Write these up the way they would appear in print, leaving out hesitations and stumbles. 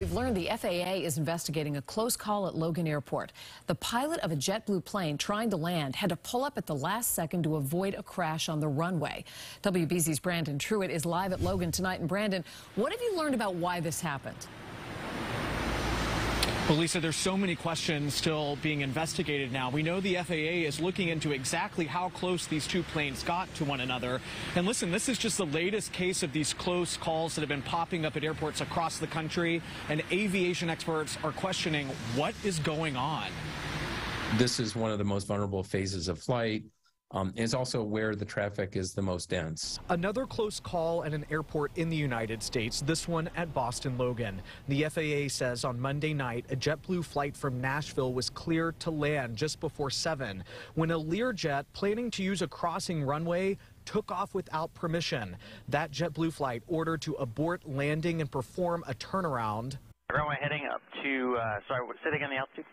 We've learned the FAA is investigating a close call at Logan Airport. The pilot of a JetBlue plane trying to land had to pull up at the last second to avoid a crash on the runway. WBZ's Brandon Truitt is live at Logan tonight. And Brandon, what have you learned about why this happened? Well, Lisa, there's so many questions still being investigated now. We know the FAA is looking into exactly how close these two planes got to one another. And listen, this is just the latest case of these close calls that have been popping up at airports across the country. And aviation experts are questioning what is going on. This is one of the most vulnerable phases of flight. It's also where the traffic is the most dense. Another close call at an airport in the United States, this one at Boston Logan. The FAA says on Monday night, a JetBlue flight from Nashville was cleared to land just before 7 when a Learjet planning to use a crossing runway took off without permission. That JetBlue flight ordered to abort landing and perform a turnaround. Runway heading up to, sitting on the altitude?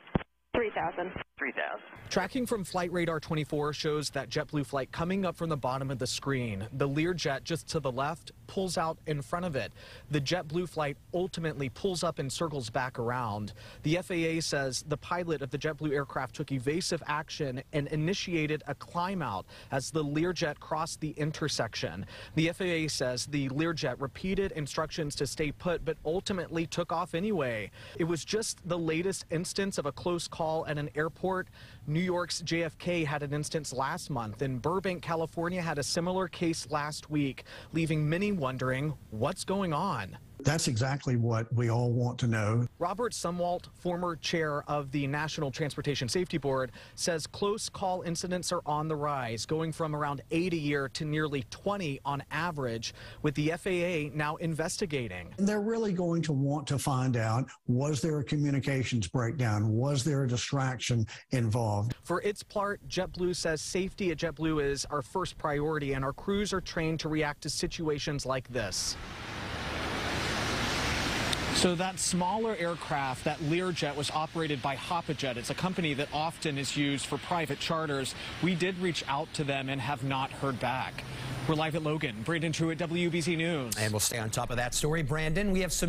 3,000. 3,000. Tracking from Flight Radar 24 shows that JetBlue flight coming up from the bottom of the screen. The Learjet just to the left pulls out in front of it. The JetBlue flight ultimately pulls up and circles back around. The FAA says the pilot of the JetBlue aircraft took evasive action and initiated a climb out as the Learjet crossed the intersection. The FAA says the Learjet repeated instructions to stay put but ultimately took off anyway. It was just the latest instance of a close call at an airport. New York's JFK had an instance last month, and Burbank, California had a similar case last week, leaving many wondering what's going on. That's exactly what we all want to know. Robert Sumwalt, former chair of the National Transportation Safety Board, says close call incidents are on the rise, going from around 8 a year to nearly 20 on average, with the FAA now investigating. They're really going to want to find out, was there a communications breakdown? Was there a distraction involved? For its part, JetBlue says safety at JetBlue is our first priority, and our crews are trained to react to situations like this. So that smaller aircraft, that Learjet, was operated by Hoppajet. It's a company that often is used for private charters. We did reach out to them and have not heard back. We're live at Logan. Brandon Truitt, WBZ News. And we'll stay on top of that story, Brandon. We have some